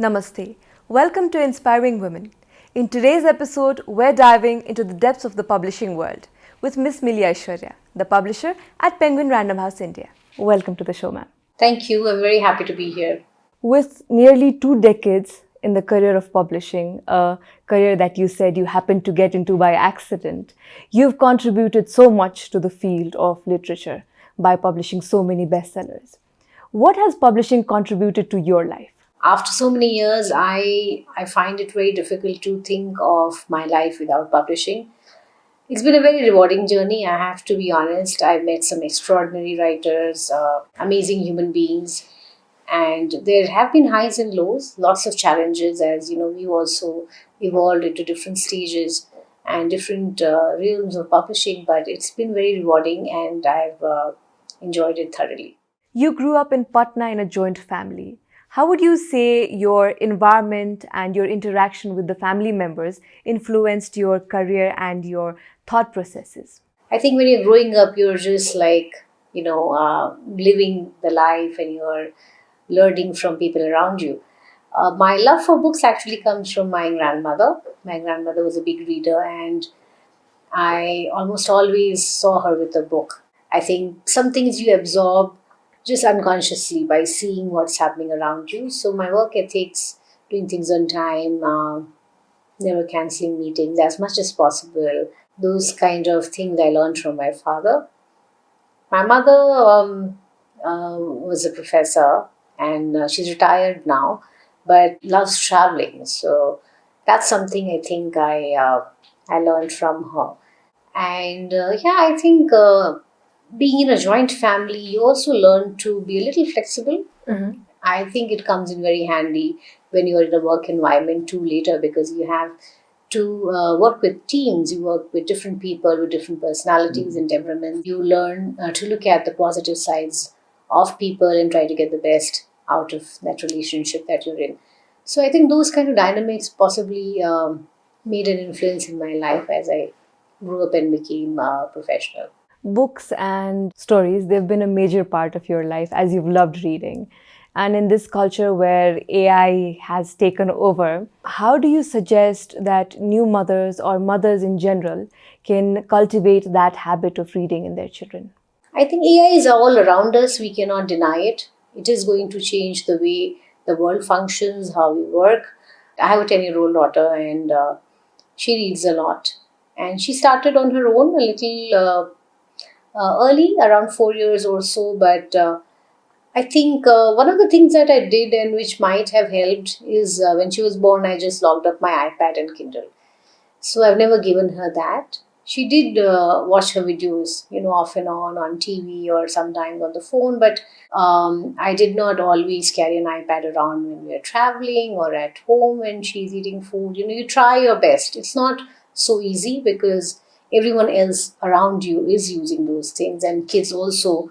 Namaste. Welcome to Inspiring Women. In today's episode, we're diving into the depths of the publishing world with Miss Milee Ashwarya, the publisher at Penguin Random House India. Welcome to the show, ma'am. Thank you. I'm very happy to be here. With nearly 2 decades in the career of publishing, a career that you said you happened to get into by accident, you've contributed so much to the field of literature by publishing so many bestsellers. What has publishing contributed to your life? After so many years, I find it very difficult to think of my life without publishing. It's been a very rewarding journey, I have to be honest. I've met some extraordinary writers, amazing human beings, and there have been highs and lows, lots of challenges. As you know, we also evolved into different stages and different realms of publishing, but it's been very rewarding and I've enjoyed it thoroughly. You grew up in Patna in a joint family. How would you say your environment and your interaction with the family members influenced your career and your thought processes? I think when you're growing up, you're just living the life and you're learning from people around you. My love for books actually comes from my grandmother. My grandmother was a big reader and I almost always saw her with a book. I think some things you absorb just unconsciously by seeing what's happening around you. So my work ethics, doing things on time, never cancelling meetings as much as possible, those kind of things I learned from my father. My mother was a professor and she's retired now, but loves traveling. So that's something I think I learned from her. And I think being in a joint family, you also learn to be a little flexible. Mm-hmm. I think it comes in very handy when you're in a work environment too later, because you have to work with teams, you work with different people with different personalities and temperaments. You learn to look at the positive sides of people and try to get the best out of that relationship that you're in. So I think those kind of dynamics possibly made an influence in my life as I grew up and became a professional. Books and stories, they've been a major part of your life as you've loved reading. And in this culture where AI has taken over, how do you suggest that new mothers or mothers in general can cultivate that habit of reading in their children? I think AI is all around us. We cannot deny it. It is going to change the way the world functions, how we work. I have a 10-year-old daughter and she reads a lot. And she started on her own a little early, around 4 years or so. But I think one of the things that I did and which might have helped is when she was born, I just logged up my iPad and Kindle. So I've never given her that. She did watch her videos, off and on TV or sometimes on the phone. But I did not always carry an iPad around when we are traveling or at home when she's eating food. You try your best. It's not so easy because everyone else around you is using those things, and kids also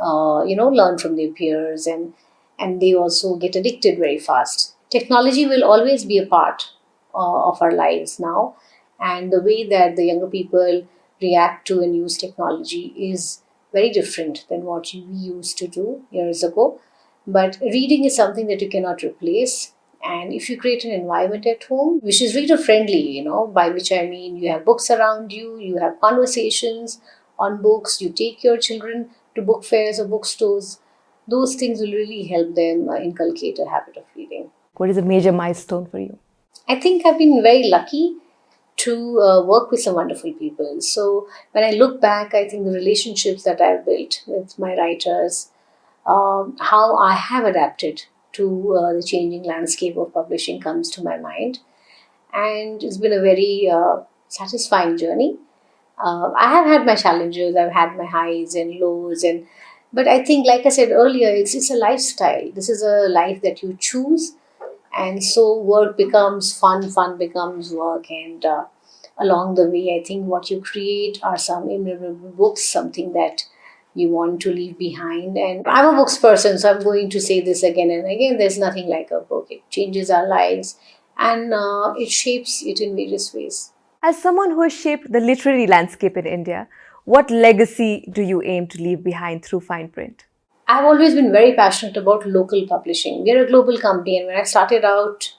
learn from their peers, and they also get addicted very fast. Technology will always be a part of our lives now, and the way that the younger people react to and use technology is very different than what we used to do years ago. But reading is something that you cannot replace. And if you create an environment at home, which is reader friendly, by which I mean you have books around you, you have conversations on books, you take your children to book fairs or bookstores, those things will really help them inculcate a habit of reading. What is a major milestone for you? I think I've been very lucky to work with some wonderful people. So when I look back, I think the relationships that I've built with my writers, how I have adapted to the changing landscape of publishing comes to my mind. And it's been a very satisfying journey. I have had my challenges, I've had my highs and lows, but I think, like I said earlier, it's a lifestyle. This is a life that you choose, and so work becomes fun, fun becomes work, and along the way, I think what you create are some memorable books, something that you want to leave behind. And I'm a books person, so I'm going to say this again and again. There's nothing like a book. It changes our lives and it shapes it in various ways. As someone who has shaped the literary landscape in India, what legacy do you aim to leave behind through fine print? I've always been very passionate about local publishing. We're a global company, and when I started out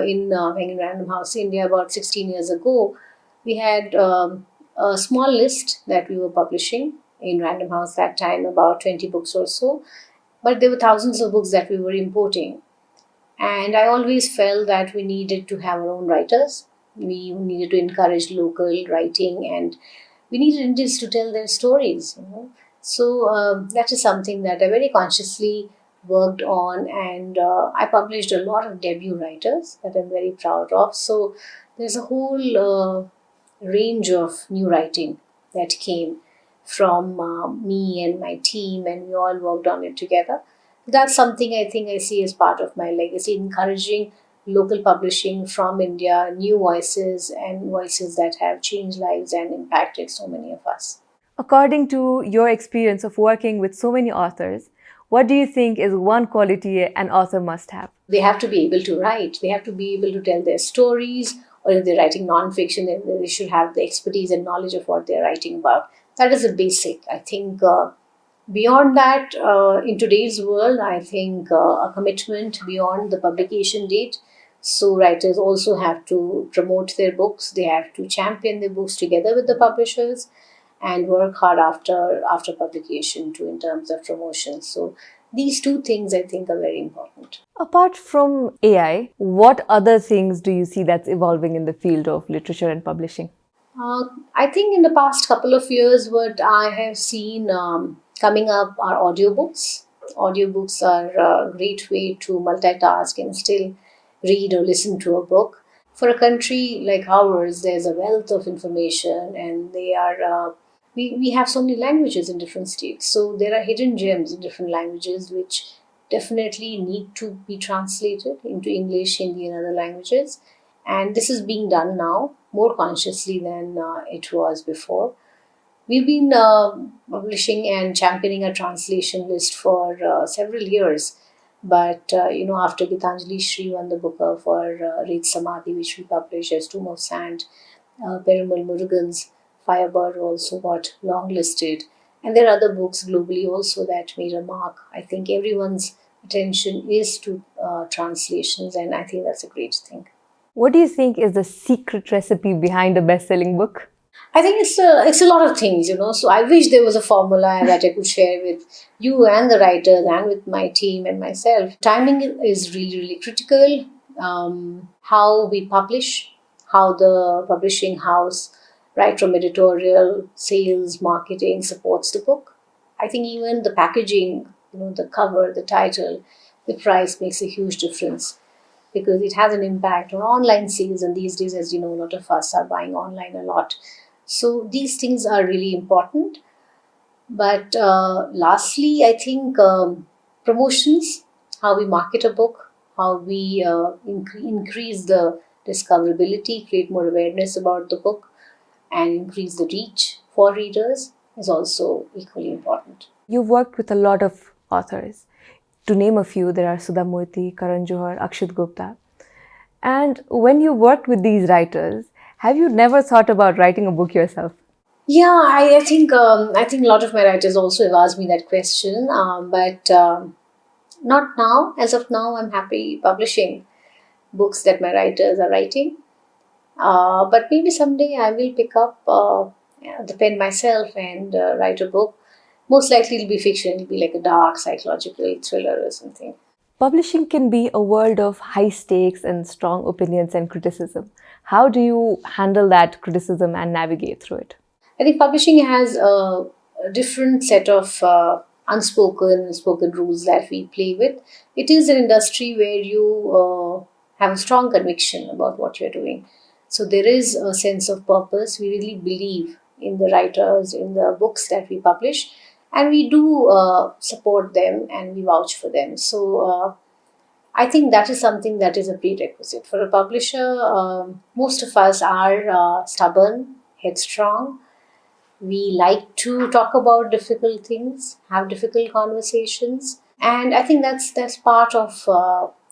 in Random House India about 16 years ago, we had a small list that we were publishing in Random House that time, about 20 books or so. But there were thousands of books that we were importing. And I always felt that we needed to have our own writers. We needed to encourage local writing, and we needed Indians to tell their stories. So that is something that I very consciously worked on, and I published a lot of debut writers that I'm very proud of. So there's a whole range of new writing that came from me and my team, and we all worked on it together. That's something I think I see as part of my legacy, encouraging local publishing from India, new voices, and voices that have changed lives and impacted so many of us. According to your experience of working with so many authors, what do you think is one quality an author must have? They have to be able to write, they have to be able to tell their stories, or if they're writing non-fiction, then they should have the expertise and knowledge of what they're writing about. That is a basic. I think beyond that, in today's world, I think a commitment beyond the publication date. So writers also have to promote their books. They have to champion their books together with the publishers and work hard after publication too in terms of promotion. So these two things I think are very important. Apart from AI, what other things do you see that's evolving in the field of literature and publishing? I think in the past couple of years, what I have seen coming up are audiobooks. Audiobooks are a great way to multitask and still read or listen to a book. For a country like ours, there's a wealth of information, and we have so many languages in different states. So there are hidden gems in different languages which definitely need to be translated into English, Hindi, and other languages. And this is being done now more consciously than it was before. We've been publishing and championing a translation list for several years. But, after Gitanjali Shri won the Booker for Read Samadhi, which we published as Tomb of Sand, Perumal Murugan's Firebird also got longlisted. And there are other books globally also that made a mark. I think everyone's attention is to translations, and I think that's a great thing. What do you think is the secret recipe behind a best-selling book? I think it's a lot of things. So I wish there was a formula that I could share with you and the writers and with my team and myself. Timing is really, really critical. How we publish, how the publishing house, right from editorial, sales, marketing supports the book. I think even the packaging, the cover, the title, the price makes a huge difference because it has an impact on online sales. And these days, as you know, a lot of us are buying online a lot. So these things are really important. But lastly, I think promotions, how we market a book, how we increase the discoverability, create more awareness about the book, and increase the reach for readers is also equally important. You've worked with a lot of authors. To name a few, there are Sudha Murthy, Karan Johar, Akshit Gupta. And when you worked with these writers, have you never thought about writing a book yourself? Yeah, I think a lot of my writers also have asked me that question, but not now. As of now, I'm happy publishing books that my writers are writing. But maybe someday I will pick up the pen myself and write a book. Most likely it'll be fiction. It'll be like a dark psychological thriller or something. Publishing can be a world of high stakes and strong opinions and criticism. How do you handle that criticism and navigate through it? I think publishing has a different set of unspoken and spoken rules that we play with. It is an industry where you have a strong conviction about what you're doing. So there is a sense of purpose. We really believe in the writers, in the books that we publish, and we do support them and we vouch for them. So I think that is something that is a prerequisite for a publisher. Most of us are stubborn, headstrong. We like to talk about difficult things, have difficult conversations, and I think that's part of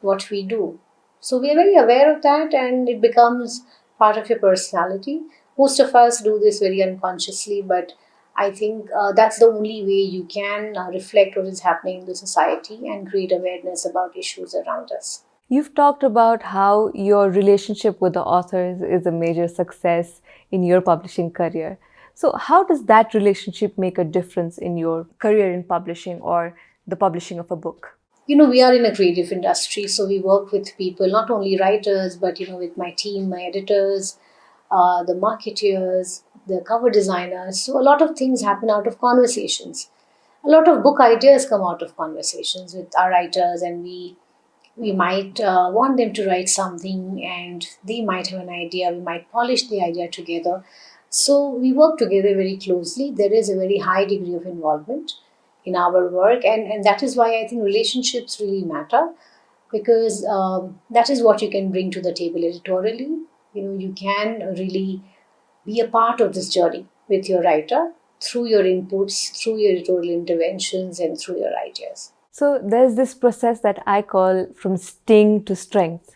what we do. So we are very aware of that, and it becomes part of your personality. Most of us do this very unconsciously, but I think that's the only way you can reflect what is happening in the society and create awareness about issues around us. You've talked about how your relationship with the authors is a major success in your publishing career. So, how does that relationship make a difference in your career in publishing or the publishing of a book? We are in a creative industry, so we work with people, not only writers, but with my team, my editors, the marketeers, the cover designers. So a lot of things happen out of conversations. A lot of book ideas come out of conversations with our writers, and we might want them to write something, and they might have an idea. We might polish the idea together. So we work together very closely. There is a very high degree of involvement in our work, and that is why I think relationships really matter, because that is what you can bring to the table editorially. You can really be a part of this journey with your writer through your inputs, through your editorial interventions, and through your ideas. So, there's this process that I call from sting to strength,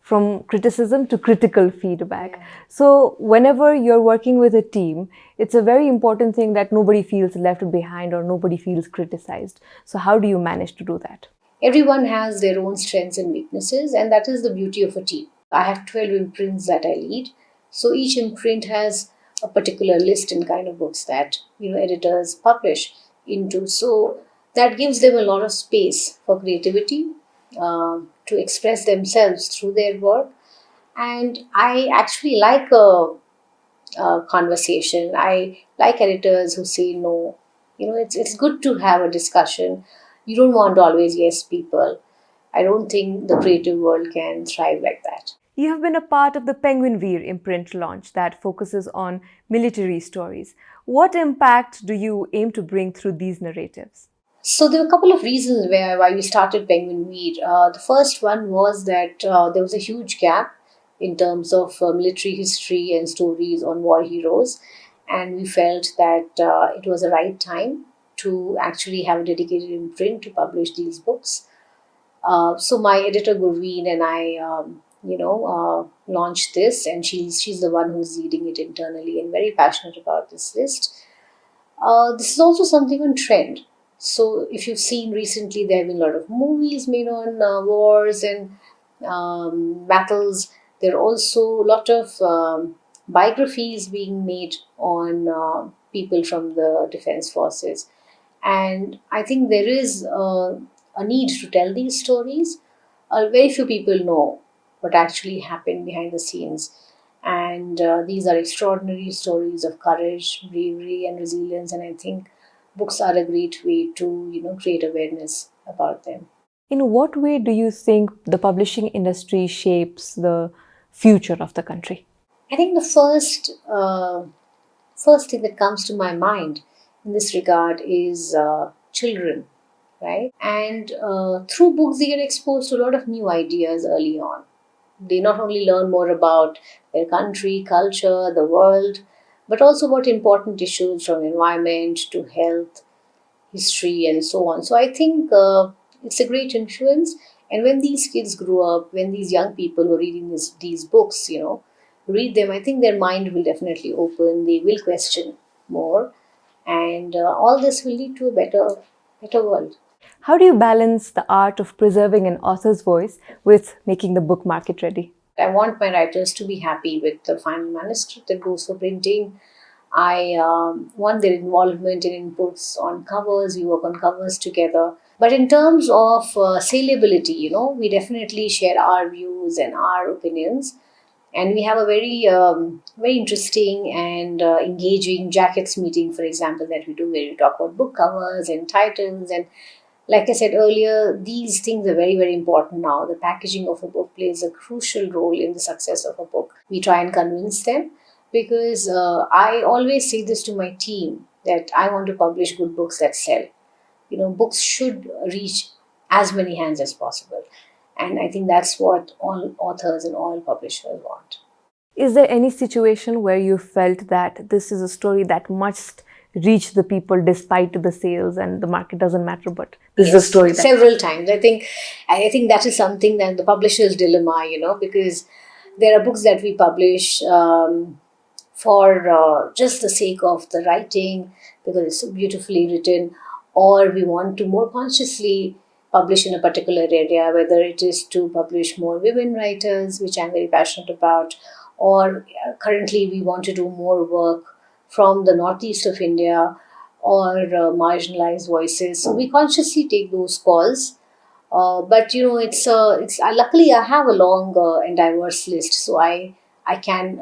from criticism to critical feedback. Yeah. So, whenever you're working with a team, it's a very important thing that nobody feels left behind or nobody feels criticized. So, how do you manage to do that? Everyone has their own strengths and weaknesses, and that is the beauty of a team. I have 12 imprints that I lead. So each imprint has a particular list and kind of books that editors publish into. So that gives them a lot of space for creativity, to express themselves through their work. And I actually like a conversation. I like editors who say no. It's good to have a discussion. You don't want to always yes people. I don't think the creative world can thrive like that. You have been a part of the Penguin Veer imprint launch that focuses on military stories. What impact do you aim to bring through these narratives? So there were a couple of reasons why we started Penguin Veer. The first one was that there was a huge gap in terms of military history and stories on war heroes, and we felt that it was the right time to actually have a dedicated imprint to publish these books. So my editor Gurveen and I, launched this, and she's the one who's leading it internally and very passionate about this list. This is also something on trend. So if you've seen recently, there have been a lot of movies made on wars and battles. There are also a lot of biographies being made on people from the defense forces. And I think there is a need to tell these stories. Very few people know what actually happened behind the scenes. And these are extraordinary stories of courage, bravery, and resilience. And I think books are a great way to, create awareness about them. In what way do you think the publishing industry shapes the future of the country? I think the first thing that comes to my mind in this regard is children, right? And through books, they get exposed to a lot of new ideas early on. They not only learn more about their country, culture, the world, but also about important issues from environment to health, history, and so on. So I think it's a great influence. And when these kids grow up, when these young people who are reading these books, read them, I think their mind will definitely open. They will question more, and all this will lead to a better world. How do you balance the art of preserving an author's voice with making the book market ready? I want my writers to be happy with the final manuscript that goes for printing. I want their involvement and inputs on covers. We work on covers together. But in terms of saleability, we definitely share our views and our opinions. And we have a very interesting and engaging jackets meeting, for example, that we do, where we talk about book covers and titles. And like I said earlier, these things are very, very important now. The packaging of a book plays a crucial role in the success of a book. We try and convince them, because I always say this to my team, that I want to publish good books that sell. Books should reach as many hands as possible. And I think that's what all authors and all publishers want. Is there any situation where you felt that this is a story that must reach the people despite the sales and the market doesn't matter, but this is a story that... Several times. I think that is something that the publisher's dilemma, because there are books that we publish for just the sake of the writing because it's so beautifully written, or we want to more consciously publish in a particular area, whether it is to publish more women writers, which I'm very passionate about, or currently we want to do more work from the northeast of India or marginalized voices. So we consciously take those calls. But it's luckily I have a long and diverse list, so I can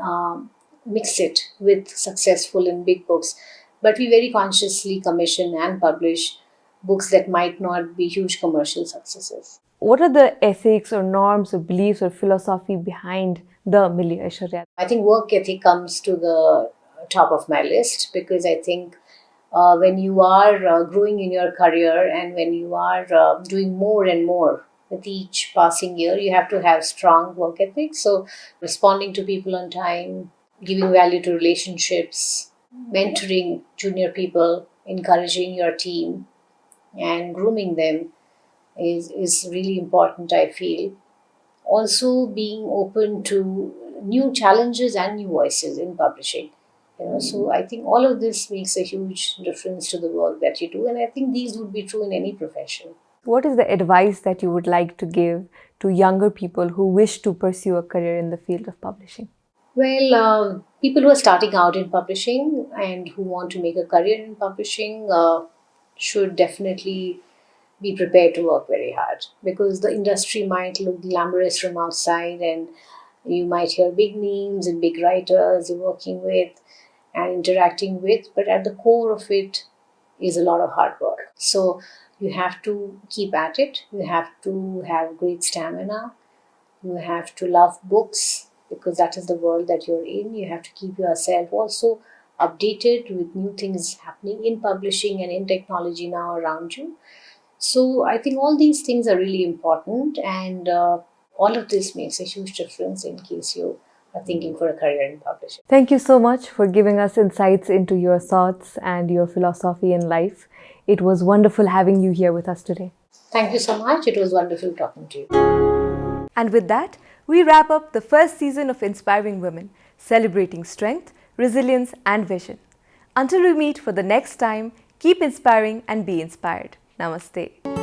mix it with successful and big books. But we very consciously commission and publish books that might not be huge commercial successes. What are the ethics or norms or beliefs or philosophy behind the Milee Ashwarya? I think work ethic comes to the top of my list because I think when you are growing in your career and when you are doing more and more with each passing year, you have to have strong work ethic. So, responding to people on time, giving value to relationships, mentoring junior people, encouraging your team, and grooming them is really important, I feel. Also, being open to new challenges and new voices in publishing. So I think all of this makes a huge difference to the work that you do, and I think these would be true in any profession. What is the advice that you would like to give to younger people who wish to pursue a career in the field of publishing? Well, people who are starting out in publishing and who want to make a career in publishing should definitely be prepared to work very hard because the industry might look glamorous from outside and you might hear big names and big writers you're working with and interacting with, but at the core of it is a lot of hard work. So you have to keep at it, you have to have great stamina, you have to love books because that is the world that you're in. You have to keep yourself also updated with new things happening in publishing and in technology now around you. So I think all these things are really important, and all of this makes a huge difference in case you are thinking for a career in publishing. Thank you so much for giving us insights into your thoughts and your philosophy in life. It was wonderful having you here with us today. Thank you so much. It was wonderful talking to you. And with that, we wrap up the first season of Inspiring Women, celebrating strength, resilience, and vision. Until we meet for the next time, keep inspiring and be inspired. Namaste.